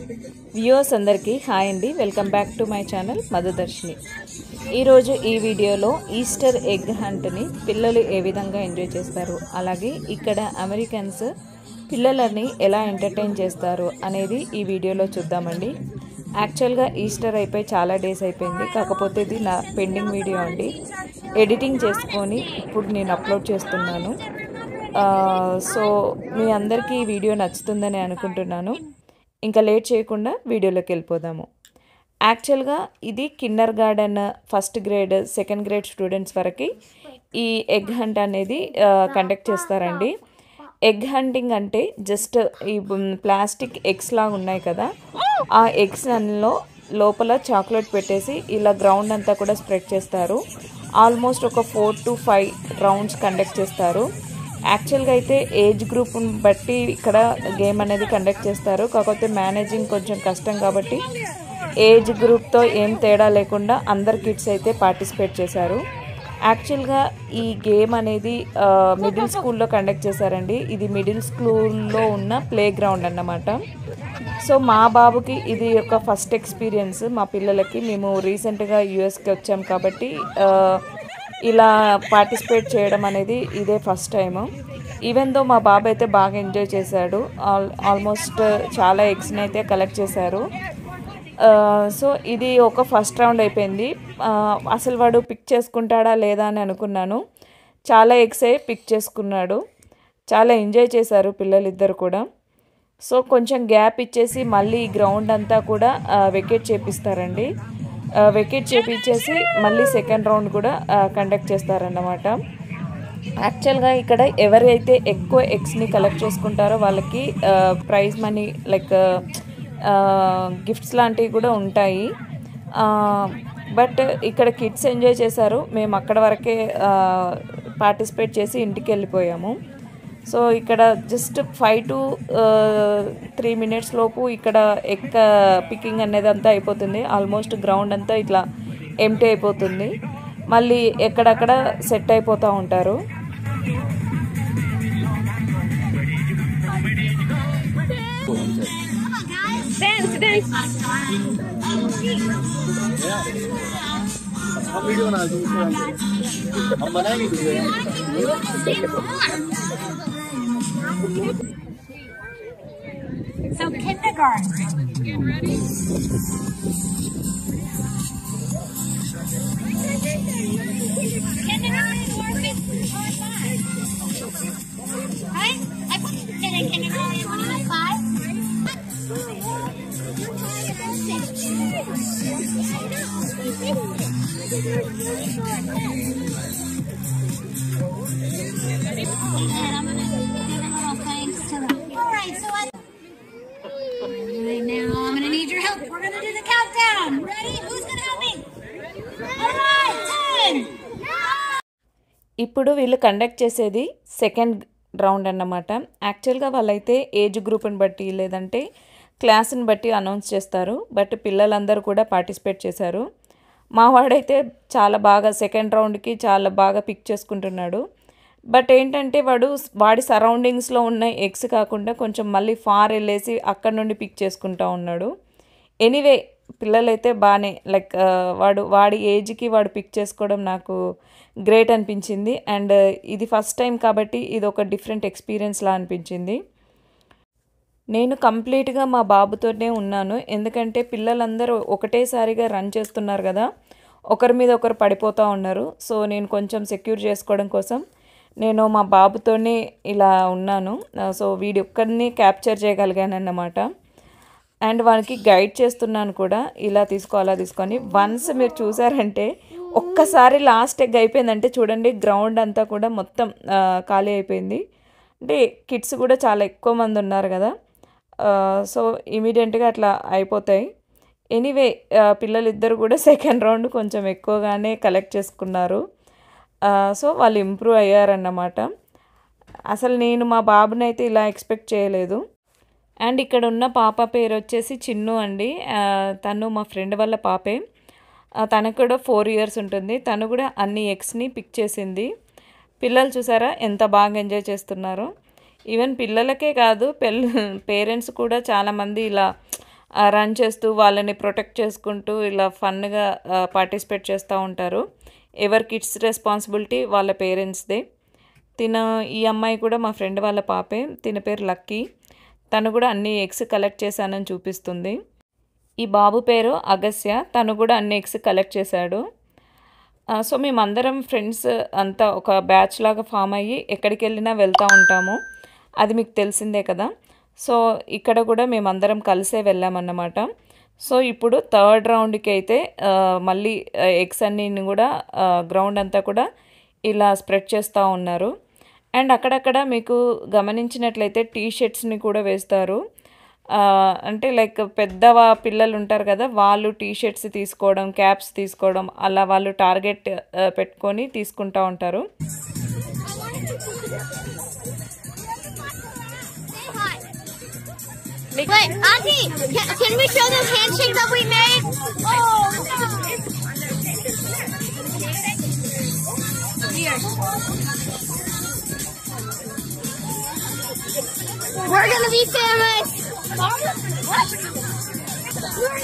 Viewers అందరికీ hi అండి, welcome back to my channel Madhudarshini. ఈరోజు ఈ వీడియోలో ఈస్టర్ ఎగ్ హంట్ని పిల్లలు ఏ విధంగా ఎంజాయ్ చేస్తారు, అలాగే ఇక్కడ అమెరికన్స్ పిల్లలని ఎలా ఎంటర్టైన్ చేస్తారు అనేది ఈ వీడియోలో చూద్దామండి. యాక్చువల్గా ఈస్టర్ అయిపోయి చాలా డేస్ అయిపోయింది, కాకపోతే ఇది నా పెండింగ్ వీడియో అండి. ఎడిటింగ్ చేసుకొని ఇప్పుడు నేను అప్లోడ్ చేస్తున్నాను. సో మీ అందరికీ ఈ వీడియో నచ్చుతుందని అనుకుంటున్నాను. ఇంకా లేట్ చేయకుండా వీడియోలోకి వెళ్ళిపోదాము. యాక్చువల్గా ఇది Kinder garden, first grade, second grade students వరకు ఈ ఎగ్ హంట్ అనేది కండక్ట్ చేస్తారండి. ఎగ్ హంటింగ్ అంటే జస్ట్ ఈ ప్లాస్టిక్ ఎగ్స్ లాగా ఉన్నాయి కదా, ఆ ఎగ్స్ అన్నిలో లోపల చాక్లెట్ పెట్టేసి ఇలా గ్రౌండ్ అంతా కూడా స్ప్రెడ్ చేస్తారు. ఆల్మోస్ట్ ఒక 4 to 5 రౌండ్స్ కండక్ట్ చేస్తారు. యాక్చువల్గా అయితే ఏజ్ గ్రూప్ని బట్టి ఇక్కడ గేమ్ అనేది కండక్ట్ చేస్తారు, కాకపోతే మేనేజింగ్ కొంచెం కష్టం కాబట్టి ఏజ్ గ్రూప్తో ఏం తేడా లేకుండా అందరు కిడ్స్ అయితే పార్టిసిపేట్ చేశారు. యాక్చువల్గా ఈ గేమ్ అనేది మిడిల్ స్కూల్లో కండక్ట్ చేశారండి. ఇది మిడిల్ స్కూల్లో ఉన్న ప్లే గ్రౌండ్ అన్నమాట. సో మా బాబుకి ఇది ఒక ఫస్ట్ ఎక్స్పీరియన్స్. మా పిల్లలకి మేము రీసెంట్గా యూఎస్కి వచ్చాం కాబట్టి ఇలా పార్టిసిపేట్ చేయడం అనేది ఇదే ఫస్ట్ టైము. ఈవెన్ దో మా బాబు అయితే బాగా ఎంజాయ్ చేశాడు. ఆల్మోస్ట్ చాలా ఎగ్స్ని అయితే కలెక్ట్ చేశారు. సో ఇది ఒక ఫస్ట్ రౌండ్ అయిపోయింది. అసలు వాడు పిక్ చేసుకుంటాడా లేదా అని అనుకున్నాను. చాలా ఎగ్సే పిక్ చేసుకున్నాడు. చాలా ఎంజాయ్ చేశారు పిల్లలిద్దరు కూడా. సో కొంచెం గ్యాప్ ఇచ్చేసి మళ్ళీ ఈ గ్రౌండ్ అంతా కూడా వెకేట్ చేపిస్తారండి. వెకేట్ చేపించేసి మళ్ళీ సెకండ్ రౌండ్ కూడా కండక్ట్ చేస్తారన్నమాట. యాక్చువల్గా ఇక్కడ ఎవరైతే ఎక్కువ ఎగ్స్ని కలెక్ట్ చేసుకుంటారో వాళ్ళకి ప్రైజ్ మనీ లైక్ గిఫ్ట్స్ లాంటివి కూడా ఉంటాయి. బట్ ఇక్కడ కిడ్స్ ఎంజాయ్ చేశారు. మేము అక్కడ వరకే పార్టిసిపేట్ చేసి ఇంటికి వెళ్ళిపోయాము. సో ఇక్కడ జస్ట్ 5 to 3 minutes లోపు ఇక్కడ ఎగ్ పికింగ్ అనేది అంతా అయిపోతుంది. ఆల్మోస్ట్ గ్రౌండ్ అంతా ఇట్లా ఎంటీ అయిపోతుంది. మళ్ళీ ఎక్కడక్కడ సెట్ అయిపోతూ ఉంటారు. So kindergarten. Get ready. Kindergarten or 5th or 5. Right? I put in a kindergarten when I was 5. And I'm gonna give a little thanks to them. All right, so now I'm gonna need your help. We're gonna do the countdown. Ready? Who's gonna help me? All right, 10. ఇప్పుడు వీళ్ళు conduct చేసేది second round అన్నమాట. యాక్చువల్గా వాళ్ళైతే age గ్రూప్ని బట్టి లేదంటే క్లాస్ని బట్టి అనౌన్స్ చేస్తారు. బట్ పిల్లలందరూ కూడా పార్టిసిపేట్ చేశారు. మా వాడైతే చాలా బాగా సెకండ్ రౌండ్కి చాలా బాగా పిక్ చేసుకుంటున్నాడు. బట్ ఏంటంటే వాడి సరౌండింగ్స్లో ఉన్న ఎగ్స్ కాకుండా కొంచెం మళ్ళీ ఫార్ వెళ్ళేసి అక్కడ నుండి పిక్ చేసుకుంటూ ఉన్నాడు. ఎనీవే పిల్లలైతే బాగానే లైక్ వాడి ఏజ్కి వాడు పిక్ చేసుకోవడం నాకు గ్రేట్ అనిపించింది. అండ్ ఇది ఫస్ట్ టైం కాబట్టి ఇది ఒక డిఫరెంట్ ఎక్స్పీరియన్స్లా అనిపించింది. నేను కంప్లీట్గా మా బాబుతోనే ఉన్నాను, ఎందుకంటే పిల్లలందరూ ఒకటేసారిగా రన్ చేస్తున్నారు కదా, ఒకరి మీద ఒకరు పడిపోతూ ఉన్నారు. సో నేను కొంచెం సెక్యూర్ చేసుకోవడం కోసం నేను మా బాబుతోనే ఇలా ఉన్నాను. సో వీడి ఒక్కరిని క్యాప్చర్ చేయగలిగాను అన్నమాట. అండ్ వానికి గైడ్ చేస్తున్నాను కూడా, ఇలా తీసుకో అలా తీసుకొని. వన్స్ మీరు చూసారంటే ఒక్కసారి లాస్ట్ ఎగ్ అయిపోయిందంటే చూడండి, గ్రౌండ్ అంతా కూడా మొత్తం ఖాళీ అయిపోయింది. అంటే కిడ్స్ కూడా చాలా ఎక్కువ మంది ఉన్నారు కదా, సో ఇమీడియట్గా అట్లా అయిపోతాయి. ఎనీవే పిల్లలిద్దరు కూడా సెకండ్ రౌండ్ కొంచెం ఎక్కువగానే కలెక్ట్ చేసుకున్నారు. సో వాళ్ళు ఇంప్రూవ్ అయ్యారన్నమాట. అసలు నేను మా బాబుని అయితే ఇలా ఎక్స్పెక్ట్ చేయలేదు. అండ్ ఇక్కడ ఉన్న పాప పేరు వచ్చేసి చిన్ను అండి. తను మా ఫ్రెండ్ వాళ్ళ పాపే. తనకు కూడా 4 years ఉంటుంది. తను కూడా అన్ని ఎగ్స్ని పిక్ చేసింది. పిల్లలు చూసారా ఎంత బాగా ఎంజాయ్ చేస్తున్నారో. ఈవెన్ పిల్లలకే కాదు పేరెంట్స్ కూడా చాలామంది ఇలా రన్ చేస్తూ వాళ్ళని ప్రొటెక్ట్ చేసుకుంటూ ఇలా ఫన్గా పార్టిసిపేట్ చేస్తూ ఉంటారు. ఎవరి కిడ్స్ రెస్పాన్సిబిలిటీ వాళ్ళ పేరెంట్స్దే. ఈ అమ్మాయి కూడా మా ఫ్రెండ్ వాళ్ళ పాపే. తిన పేరు లక్కీ. తను కూడా అన్ని ఎగ్స్ కలెక్ట్ చేశానని చూపిస్తుంది. ఈ బాబు పేరు అగస్య. తను కూడా అన్ని ఎగ్స్ కలెక్ట్ చేశాడు. సో మేమందరం ఫ్రెండ్స్ అంతా ఒక బ్యాచ్ లాగా ఫామ్ అయ్యి ఎక్కడికి వెళ్ళినా వెళ్తూ ఉంటాము. అది మీకు తెలిసిందే కదా. సో ఇక్కడ కూడా మేమందరం కలిసే వెళ్ళామన్నమాట. సో ఇప్పుడు థర్డ్ రౌండ్కి అయితే మళ్ళీ ఎగ్స్ అన్నీ కూడా గ్రౌండ్ అంతా కూడా ఇలా స్ప్రెడ్ చేస్తూ ఉన్నారు. అండ్ అక్కడక్కడ మీకు గమనించినట్లయితే టీ షర్ట్స్ని కూడా వేస్తారు. అంటే లైక్ పిల్లలు ఉంటారు కదా, వాళ్ళు టీ షర్ట్స్ తీసుకోవడం, క్యాప్స్ తీసుకోవడం, అలా వాళ్ళు టార్గెట్ పెట్టుకొని తీసుకుంటూ ఉంటారు. Wait, Auntie, can we show them handshake that we made? Oh, no. We're gonna be famous. What? We're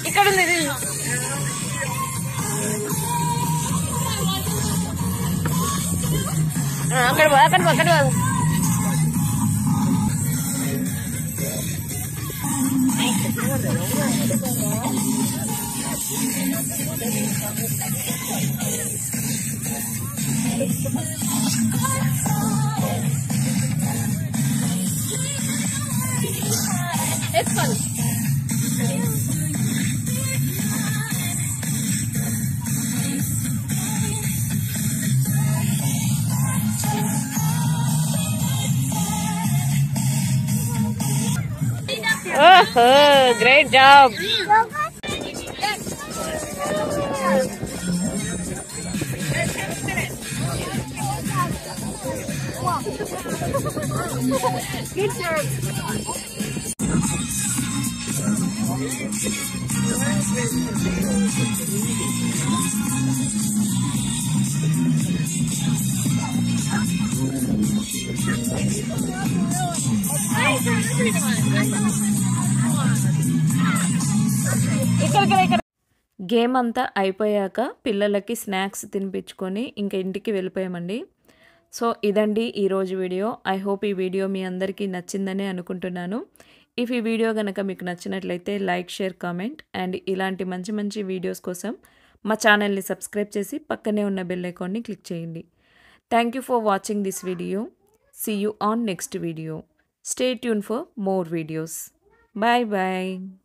ఇక్కడ ఉంది అక్కడ It's fun. Oh, great job. Good job. Game అంతా అయిపోయాక పిల్లలకి స్నాక్స్ తినిపించుకొని ఇంకా ఇంటికి వెళ్ళిపోయామండి. సో ఇదండి ఈరోజు వీడియో. ఐ హోప్ ఈ వీడియో మీ అందరికీ నచ్చిందని అనుకుంటున్నాను. ఇఫ్ ఈ వీడియో కనుక మీకు నచ్చినట్లయితే లైక్, షేర్, కామెంట్ అండ్ ఇలాంటి మంచి మంచి వీడియోస్ కోసం మా ఛానల్ని సబ్స్క్రైబ్ చేసి పక్కనే ఉన్న బెల్ ఐకాన్ని క్లిక్ చేయండి. Thank you for watching this video. See you on next video. Stay tuned for more videos. Bye bye.